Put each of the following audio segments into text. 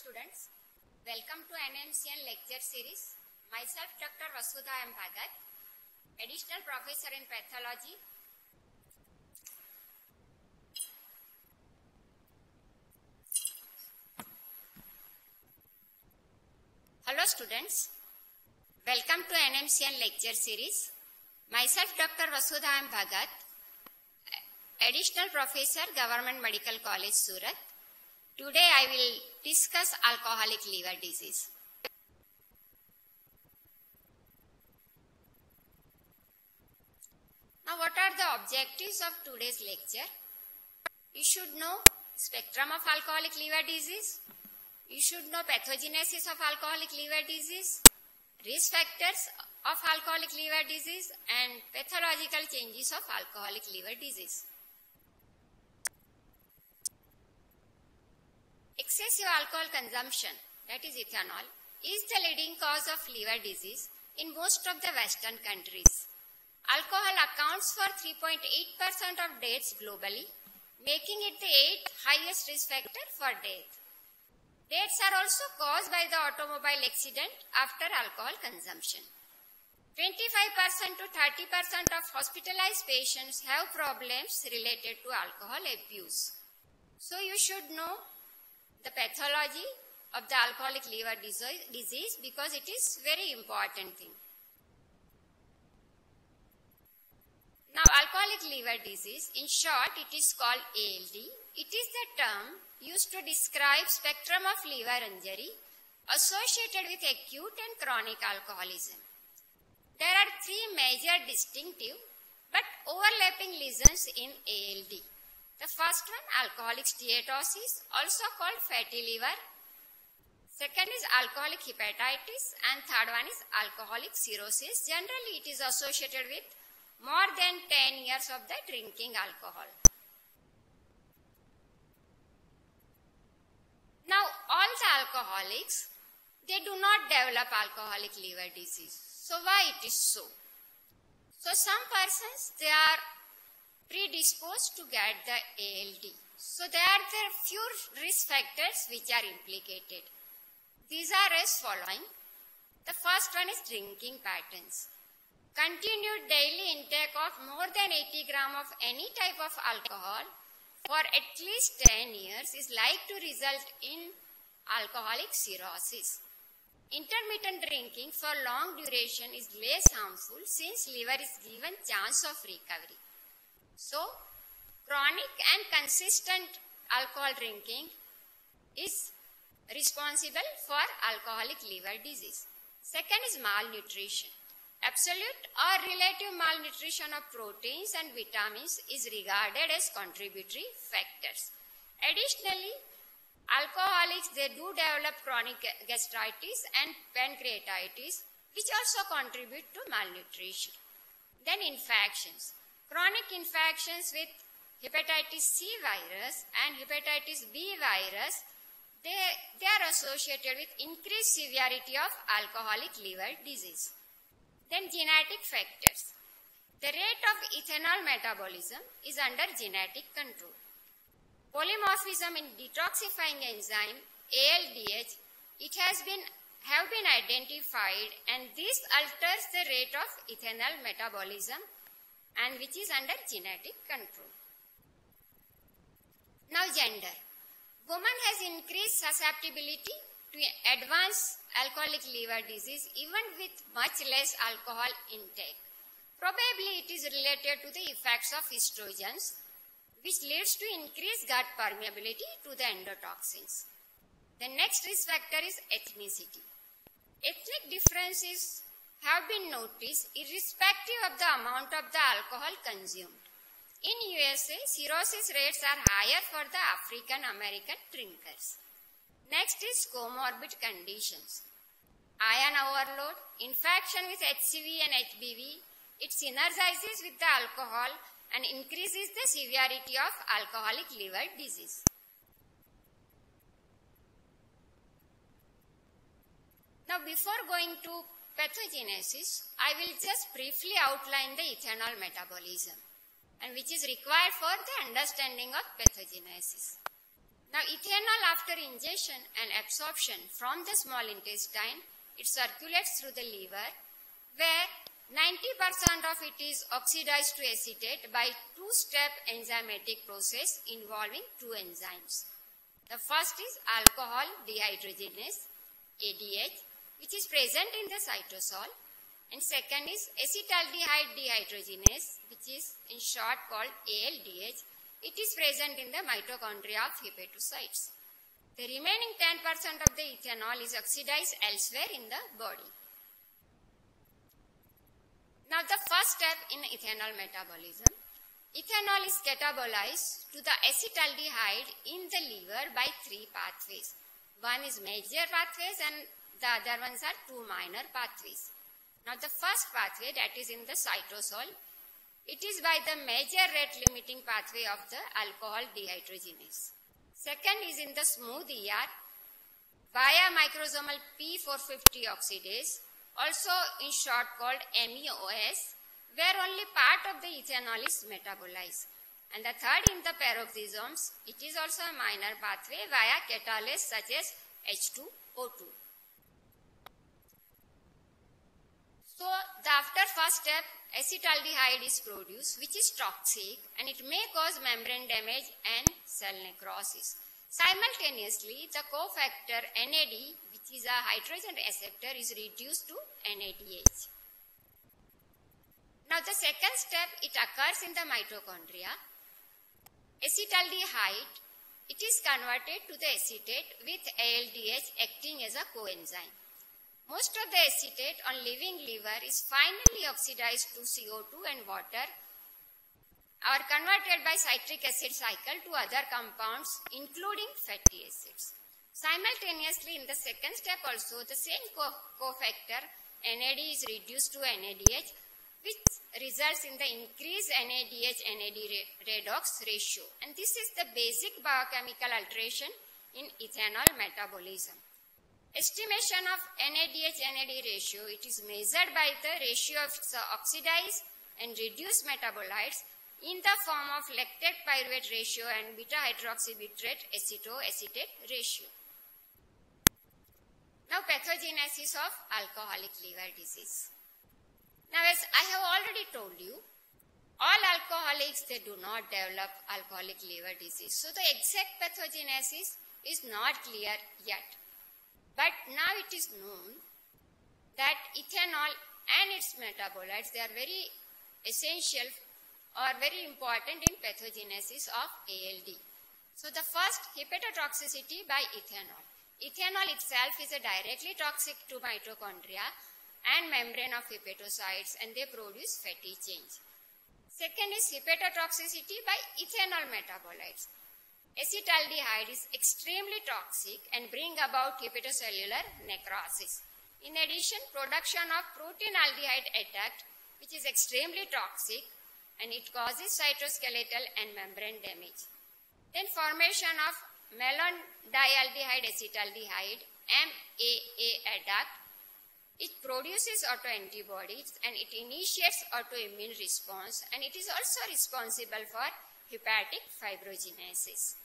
students, welcome to NMCN lecture series. Myself Dr. Vasudha M. Bhagat, additional professor in pathology. Hello students, welcome to NMCN lecture series. Myself Dr. Vasudha M. Bhagat, additional professor, Government Medical College, Surat. Today I will discuss alcoholic liver disease. Now what are the objectives of today's lecture? You should know spectrum of alcoholic liver disease. You should know pathogenesis of alcoholic liver disease, risk factors of alcoholic liver disease, and pathological changes of alcoholic liver disease. Excessive alcohol consumption, that is ethanol, is the leading cause of liver disease in most of the Western countries. Alcohol accounts for 3.8% of deaths globally, making it the 8th highest risk factor for death. Deaths are also caused by the automobile accident after alcohol consumption. 25% to 30% of hospitalized patients have problems related to alcohol abuse. So you should know the pathology of the alcoholic liver disease because it is very important thing. Now alcoholic liver disease, in short it is called ALD. It is the term used to describe spectrum of liver injury associated with acute and chronic alcoholism. There are three major distinctive but overlapping lesions in ALD. The first one, alcoholic steatosis, also called fatty liver. Second is alcoholic hepatitis, and third one is alcoholic cirrhosis. Generally, it is associated with more than 10 years of the drinking alcohol. Now, all the alcoholics, they do not develop alcoholic liver disease. So, why it is so? So, some persons, they are predisposed to get the ALD. So there are few risk factors which are implicated. These are as following. The first one is drinking patterns. Continued daily intake of more than 80 grams of any type of alcohol for at least 10 years is like to result in alcoholic cirrhosis. Intermittent drinking for long duration is less harmful since liver is given chance of recovery. So, chronic and consistent alcohol drinking is responsible for alcoholic liver disease. Second is malnutrition. Absolute or relative malnutrition of proteins and vitamins is regarded as contributory factors. Additionally, alcoholics, they do develop chronic gastritis and pancreatitis, which also contribute to malnutrition. Then infections. Chronic infections with hepatitis C virus and hepatitis B virus, they are associated with increased severity of alcoholic liver disease. Then genetic factors. The rate of ethanol metabolism is under genetic control. Polymorphism in detoxifying enzyme ALDH, it have been identified, and this alters the rate of ethanol metabolism and which is under genetic control. Now gender. Woman has increased susceptibility to advanced alcoholic liver disease even with much less alcohol intake. Probably it is related to the effects of estrogens, which leads to increased gut permeability to the endotoxins. The next risk factor is ethnicity. Ethnic differences have been noticed irrespective of the amount of the alcohol consumed. In USA, cirrhosis rates are higher for the African American drinkers. Next is comorbid conditions. Iron overload, infection with HCV and HBV, it synergizes with the alcohol and increases the severity of alcoholic liver disease. Now before going to pathogenesis, I will just briefly outline the ethanol metabolism and which is required for the understanding of pathogenesis. Now ethanol after ingestion and absorption from the small intestine, it circulates through the liver where 90% of it is oxidized to acetate by two-step enzymatic process involving two enzymes. The first is alcohol dehydrogenase, ADH, which is present in the cytosol, and second is acetaldehyde dehydrogenase, which is in short called ALDH. It is present in the mitochondria of hepatocytes. The remaining 10% of the ethanol is oxidized elsewhere in the body. Now the first step in ethanol metabolism. Ethanol is catabolized to the acetaldehyde in the liver by three pathways. One is major pathways and the other ones are two minor pathways. Now the first pathway, that is in the cytosol, it is by the major rate limiting pathway of the alcohol dehydrogenase. Second is in the smooth ER via microsomal P450 oxidase, also in short called MEOS, where only part of the ethanol is metabolized. And the third in the peroxisomes, it is also a minor pathway via catalase such as H2O2. So after first step, acetaldehyde is produced, which is toxic and it may cause membrane damage and cell necrosis. Simultaneously, the cofactor NAD, which is a hydrogen acceptor, is reduced to NADH. Now the second step, it occurs in the mitochondria. Acetaldehyde, it is converted to the acetate with ALDH acting as a coenzyme. Most of the acetate on living liver is finally oxidized to CO2 and water or converted by citric acid cycle to other compounds including fatty acids. Simultaneously in the second step also the same cofactor NAD is reduced to NADH, which results in the increased NADH-NAD redox ratio, and this is the basic biochemical alteration in ethanol metabolism. Estimation of NADH-NAD ratio, it is measured by the ratio of oxidized and reduced metabolites in the form of lactate pyruvate ratio and beta hydroxybutyrate acetoacetate ratio. Now pathogenesis of alcoholic liver disease. Now as I have already told you, all alcoholics, they do not develop alcoholic liver disease. So the exact pathogenesis is not clear yet. But now it is known that ethanol and its metabolites, they are very essential or very important in pathogenesis of ALD. So the first, hepatotoxicity by ethanol. Ethanol itself is a directly toxic to mitochondria and membrane of hepatocytes, and they produce fatty change. Second is hepatotoxicity by ethanol metabolites. Acetaldehyde is extremely toxic and bring about hepatocellular necrosis. In addition, production of protein aldehyde adduct, which is extremely toxic and it causes cytoskeletal and membrane damage. Then formation of malondialdehyde acetaldehyde, MAA adduct. It produces autoantibodies and it initiates autoimmune response, and it is also responsible for hepatic fibrogenesis.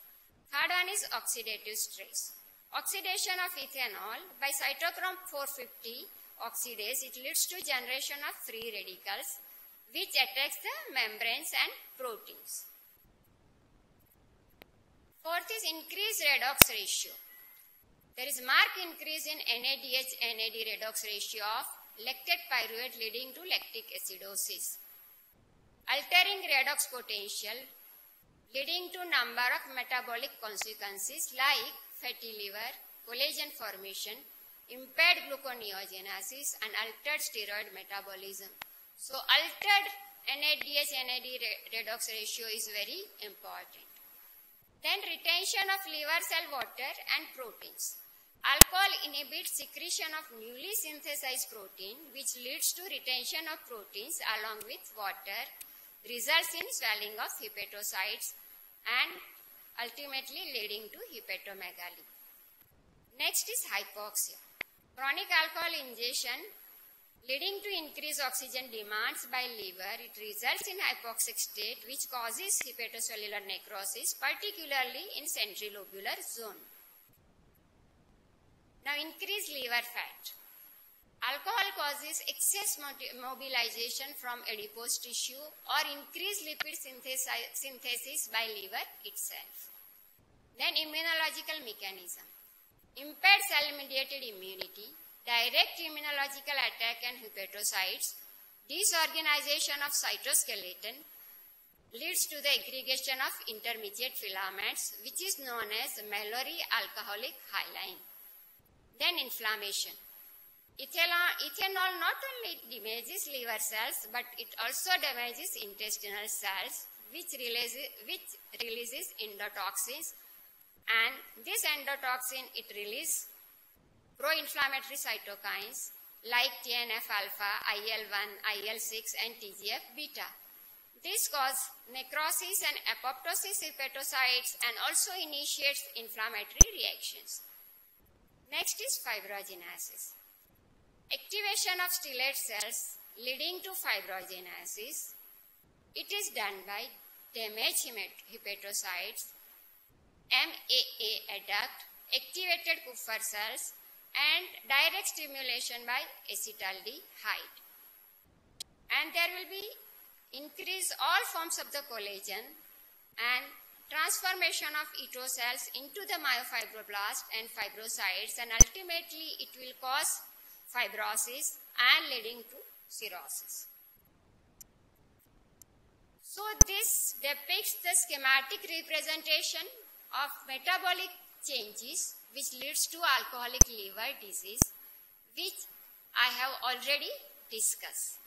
Third one is oxidative stress. Oxidation of ethanol by cytochrome 450 oxidase, it leads to generation of free radicals which attacks the membranes and proteins. Fourth is increased redox ratio. There is marked increase in NADH-NAD redox ratio of lactate pyruvate leading to lactic acidosis. Altering redox potential leading to number of metabolic consequences like fatty liver, collagen formation, impaired gluconeogenesis and altered steroid metabolism. So altered NADH-NAD redox ratio is very important. Then retention of liver cell water and proteins. Alcohol inhibits secretion of newly synthesized protein, which leads to retention of proteins along with water, results in swelling of hepatocytes and ultimately leading to hepatomegaly. Next is hypoxia. Chronic alcohol ingestion Leading to increased oxygen demands by liver, it results in hypoxic state which causes hepatocellular necrosis, particularly in centrilobular zone. Now, increased liver fat. Alcohol causes excess mobilization from adipose tissue or increased lipid synthesis by liver itself. Then, immunological mechanism. Impaired cell-mediated immunity, direct immunological attack on hepatocytes, disorganization of cytoskeleton leads to the aggregation of intermediate filaments, which is known as Mallory alcoholic hyaline. Then inflammation. Ethanol not only damages liver cells, but it also damages intestinal cells, which releases endotoxins, and this endotoxin, it releases pro-inflammatory cytokines like TNF-alpha, IL-1, IL-6 and TGF-beta. This causes necrosis and apoptosis hepatocytes and also initiates inflammatory reactions. Next is fibrogenesis. Activation of stellate cells leading to fibrogenesis. It is done by damaged hepatocytes, MAA adduct, activated Kupffer cells, and direct stimulation by acetaldehyde. And there will be increase all forms of the collagen and transformation of ETO cells into the myofibroblast and fibrocytes, and ultimately it will cause fibrosis and leading to cirrhosis. So this depicts the schematic representation of metabolic changes which leads to alcoholic liver disease, which I have already discussed.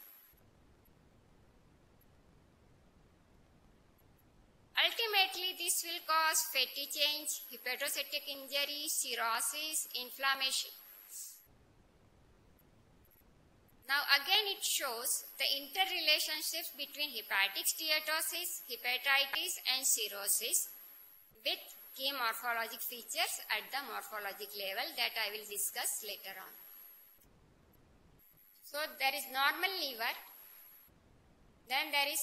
Ultimately, this will cause fatty change, hepatocytic injury, cirrhosis, inflammation. Now again it shows the interrelationships between hepatic steatosis, hepatitis and cirrhosis with key morphologic features at the morphologic level that I will discuss later on. So there is normal liver, then there is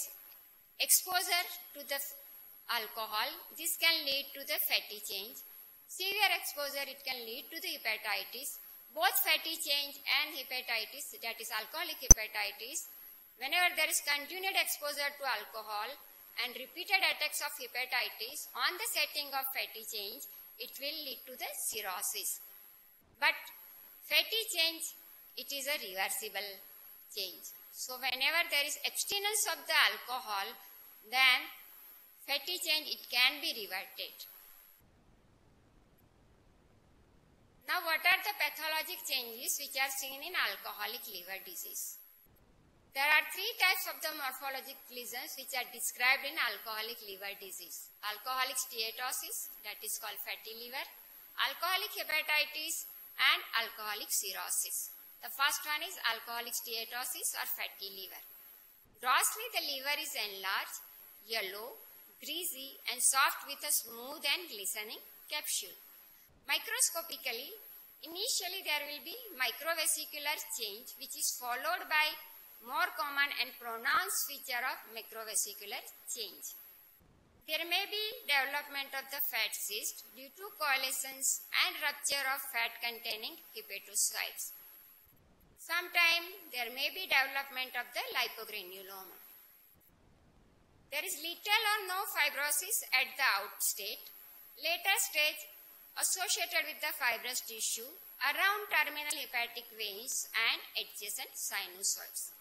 exposure to the alcohol. This can lead to the fatty change. Severe exposure, it can lead to the hepatitis. Both fatty change and hepatitis, that is alcoholic hepatitis, whenever there is continued exposure to alcohol and repeated attacks of hepatitis on the setting of fatty change, it will lead to the cirrhosis. But fatty change, it is a reversible change. So whenever there is abstinence of the alcohol, then fatty change, it can be reverted. Now what are the pathologic changes which are seen in alcoholic liver disease? There are three types of the morphologic lesions which are described in alcoholic liver disease. Alcoholic steatosis, that is called fatty liver, alcoholic hepatitis and alcoholic cirrhosis. The first one is alcoholic steatosis or fatty liver. Grossly, the liver is enlarged, yellow, greasy and soft with a smooth and glistening capsule. Microscopically, initially there will be microvesicular change which is followed by more common and pronounced feature of macrovesicular change. There may be development of the fat cyst due to coalescence and rupture of fat containing hepatocytes. Sometimes there may be development of the lipogranuloma. There is little or no fibrosis at the outstate. Later stage associated with the fibrous tissue around terminal hepatic veins and adjacent sinusoids.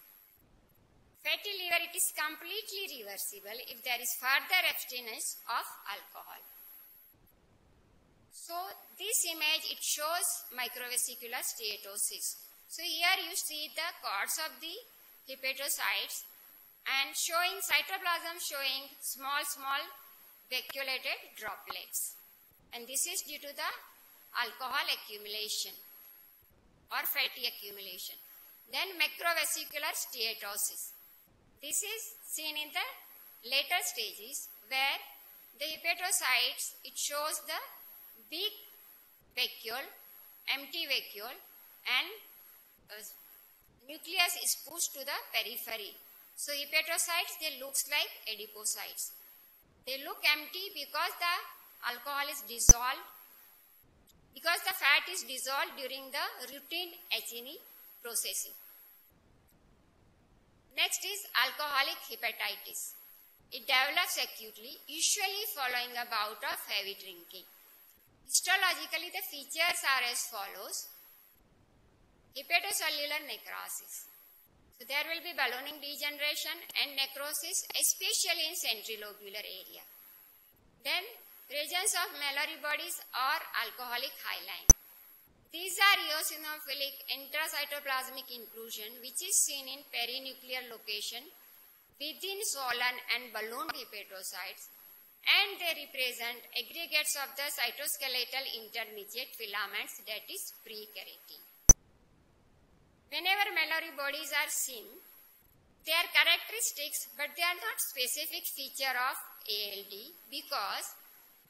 Fatty liver, it is completely reversible if there is further abstinence of alcohol. So this image, it shows microvesicular steatosis. So here you see the cords of the hepatocytes and showing cytoplasm showing small vacuolated droplets. And this is due to the alcohol accumulation or fatty accumulation. Then macrovesicular steatosis. This is seen in the later stages where the hepatocytes, it shows the big vacuole, empty vacuole and nucleus is pushed to the periphery. So hepatocytes, they look like adipocytes. They look empty because the alcohol is dissolved, because the fat is dissolved during the routine H&E processing. Next is alcoholic hepatitis. It develops acutely, usually following a bout of heavy drinking. Histologically, the features are as follows. Hepatocellular necrosis. So there will be ballooning degeneration and necrosis, especially in centrilobular area. Then presence of Mallory bodies or alcoholic hyaline. These are eosinophilic intracytoplasmic inclusion, which is seen in perinuclear location within swollen and ballooned hepatocytes, and they represent aggregates of the cytoskeletal intermediate filaments, that is pre-keratin. Whenever Mallory bodies are seen, they are characteristics, but they are not specific feature of ALD because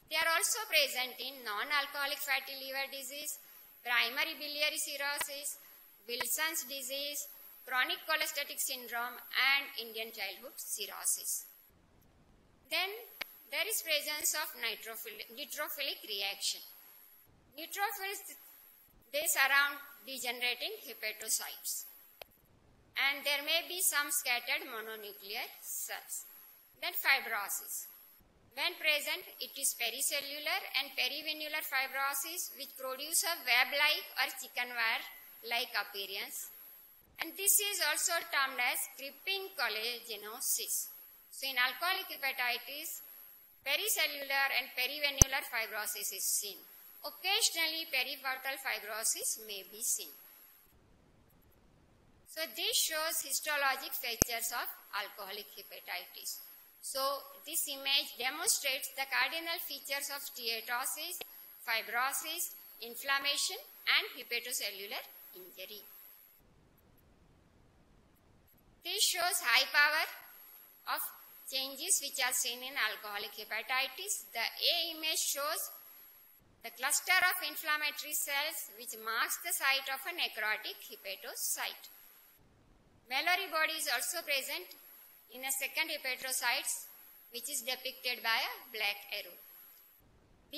they are also present in non-alcoholic fatty liver disease, primary biliary cirrhosis, Wilson's disease, chronic cholestatic syndrome, and Indian childhood cirrhosis. Then there is presence of neutrophilic reaction. Neutrophils, they surround degenerating hepatocytes, and there may be some scattered mononuclear cells. Then fibrosis. When present, it is pericellular and perivenular fibrosis which produce a web-like or chicken wire-like appearance, and this is also termed as creeping collagenesis. So in alcoholic hepatitis, pericellular and perivenular fibrosis is seen. Occasionally, periportal fibrosis may be seen. So this shows histologic features of alcoholic hepatitis. So this image demonstrates the cardinal features of steatosis, fibrosis, inflammation, and hepatocellular injury. This shows high power of changes which are seen in alcoholic hepatitis. The A image shows the cluster of inflammatory cells which marks the site of a necrotic hepatocyte. Mallory body is also present in a second hepatocyte, which is depicted by a black arrow. B,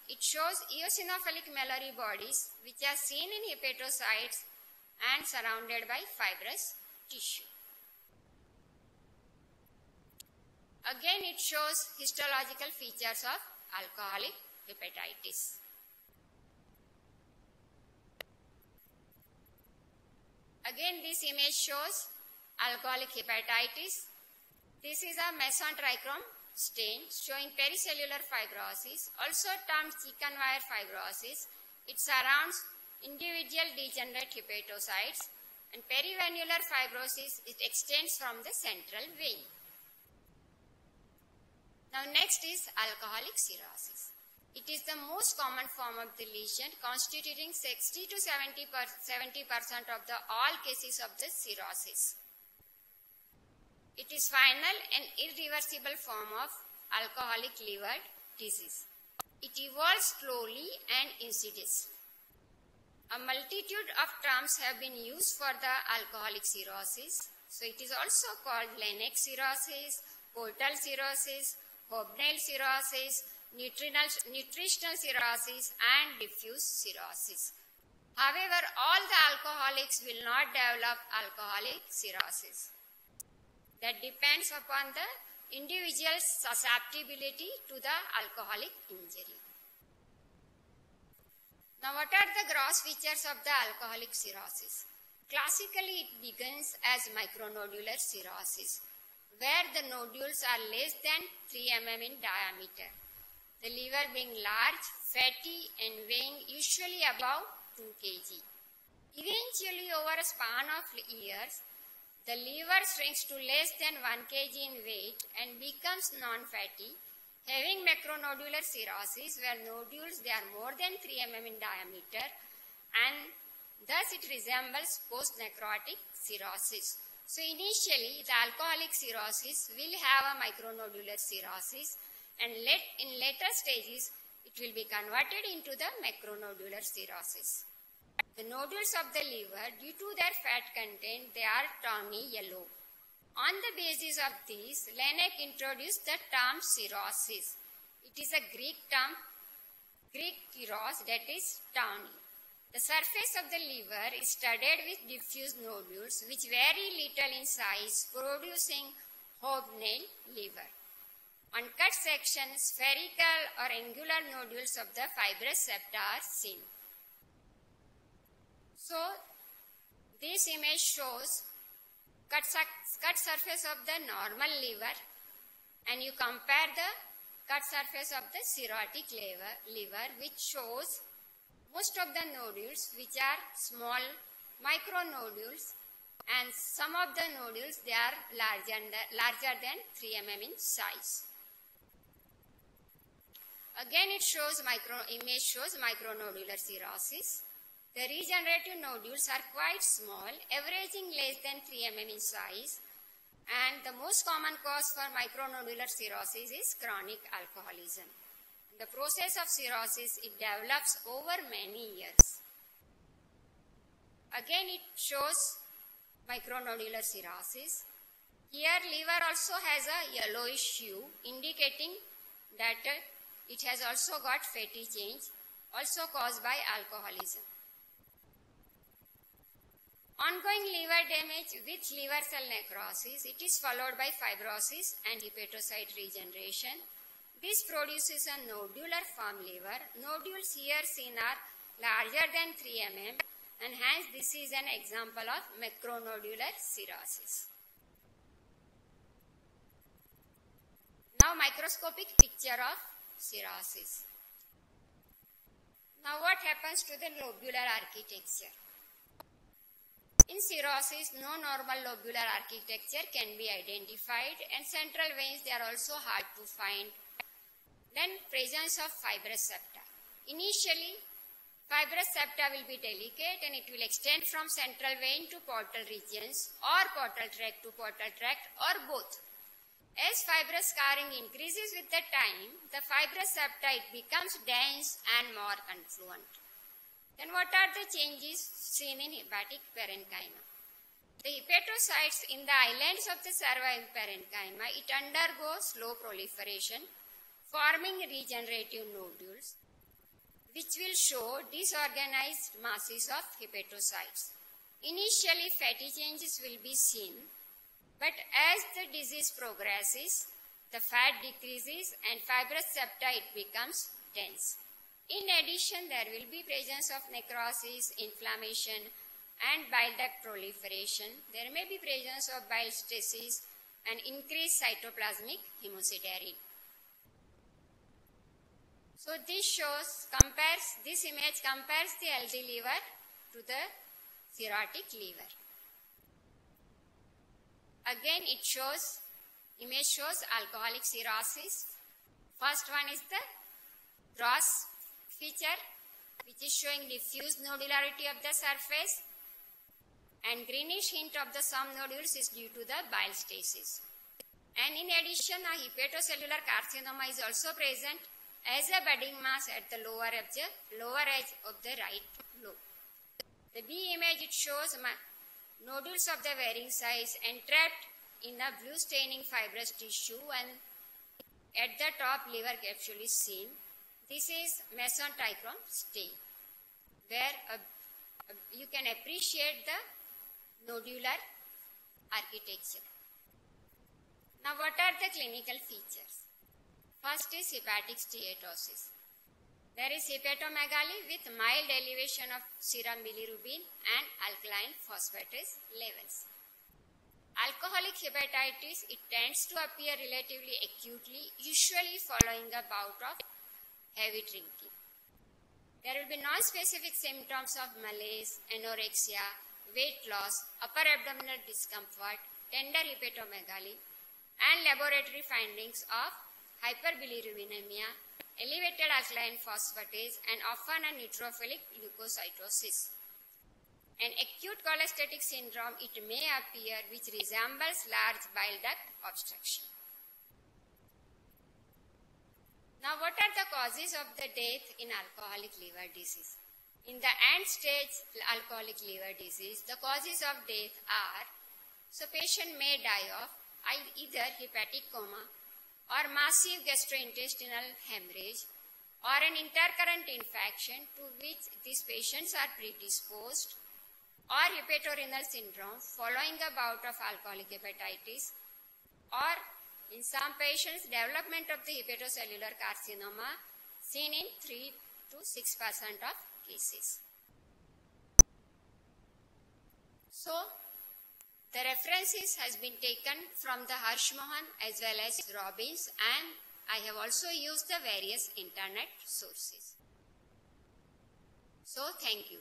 it shows eosinophilic Mallory bodies which are seen in hepatocytes and surrounded by fibrous tissue. Again, it shows histological features of alcoholic hepatitis. Again, this image shows alcoholic hepatitis. This is a mesotrichrome stain showing pericellular fibrosis, also termed chicken wire fibrosis. It surrounds individual degenerate hepatocytes, and perivenular fibrosis, it extends from the central vein. Now next is alcoholic cirrhosis. It is the most common form of the lesion, constituting 60 to 70% of the all cases of the cirrhosis. It is final and irreversible form of alcoholic liver disease. It evolves slowly and insidiously. A multitude of terms have been used for the alcoholic cirrhosis. So it is also called Lennox cirrhosis, portal cirrhosis, Hobnail cirrhosis, nutritional cirrhosis, and diffuse cirrhosis. However, all the alcoholics will not develop alcoholic cirrhosis. That depends upon the individual's susceptibility to the alcoholic injury. Now, what are the gross features of the alcoholic cirrhosis? Classically, it begins as micronodular cirrhosis, where the nodules are less than 3 mm in diameter. The liver being large, fatty, and weighing usually above 2 kg. Eventually, over a span of years, the liver shrinks to less than 1 kg in weight and becomes non-fatty, having macronodular cirrhosis, where nodules, they are more than 3 mm in diameter, and thus it resembles post-necrotic cirrhosis. So initially, the alcoholic cirrhosis will have a micronodular cirrhosis, and in later stages, it will be converted into the macronodular cirrhosis. The nodules of the liver, due to their fat content, they are tawny yellow. On the basis of this, Laennec introduced the term cirrhosis. It is a Greek term, Greek kyros, that is tawny. The surface of the liver is studded with diffuse nodules which vary little in size, producing hobnail liver. On cut section, spherical or angular nodules of the fibrous septa are seen. So, this image shows cut surface of the normal liver, and you compare the cut surface of the cirrhotic liver, which shows most of the nodules which are small micronodules, and some of the nodules they are larger than 3 mm in size. Again, image shows micronodular cirrhosis. The regenerative nodules are quite small, averaging less than 3 mm in size, and the most common cause for micronodular cirrhosis is chronic alcoholism. The process of cirrhosis, it develops over many years. Again, it shows micronodular cirrhosis. Here, liver also has a yellowish hue, indicating that it has also got fatty change, also caused by alcoholism. Ongoing liver damage with liver cell necrosis, it is followed by fibrosis and hepatocyte regeneration. This produces a nodular form liver. Nodules here seen are larger than 3 mm, and hence this is an example of macronodular cirrhosis. Now microscopic picture of cirrhosis. Now what happens to the lobular architecture? In cirrhosis, no normal lobular architecture can be identified, and central veins, they are also hard to find. Then presence of fibrous septa. Initially, fibrous septa will be delicate and it will extend from central vein to portal regions or portal tract to portal tract or both. As fibrous scarring increases with the time, the fibrous septa, it becomes dense and more confluent. Then what are the changes seen in hepatic parenchyma? The hepatocytes in the islands of the surviving parenchyma, it undergoes slow proliferation, forming regenerative nodules, which will show disorganized masses of hepatocytes. Initially, fatty changes will be seen, but as the disease progresses, the fat decreases and fibrous septa, it becomes dense. In addition, there will be presence of necrosis, inflammation, and bile duct proliferation. There may be presence of bile stasis and increased cytoplasmic hemosiderin. So this image compares the healthy liver to the cirrhotic liver. Again, image shows alcoholic cirrhosis. First one is the gross feature, which is showing diffuse nodularity of the surface, and greenish hint of the some nodules is due to the bile stasis. And in addition, a hepatocellular carcinoma is also present as a budding mass at the lower edge of the right lobe. The B image, it shows nodules of the varying size entrapped in a blue staining fibrous tissue, and at the top liver capsule is seen. This is mesenteric stain, where you can appreciate the nodular architecture. Now, what are the clinical features? First is hepatic steatosis. There is hepatomegaly with mild elevation of serum bilirubin and alkaline phosphatase levels. Alcoholic hepatitis, it tends to appear relatively acutely, usually following a bout of heavy drinking. There will be non-specific symptoms of malaise, anorexia, weight loss, upper abdominal discomfort, tender hepatomegaly, and laboratory findings of hyperbilirubinemia, elevated alkaline phosphatase, and often a neutrophilic leukocytosis. An acute cholestatic syndrome, it may appear, which resembles large bile duct obstruction. Now, what are the causes of the death in alcoholic liver disease? In the end stage alcoholic liver disease, the causes of death are, so patient may die of either hepatic coma or massive gastrointestinal hemorrhage or an intercurrent infection to which these patients are predisposed, or hepatorenal syndrome following a bout of alcoholic hepatitis, or in some patients development of the hepatocellular carcinoma seen in 3 to 6% of cases. So, the references has been taken from the Hirschhorn as well as Robbins, and I have also used the various internet sources. So, thank you.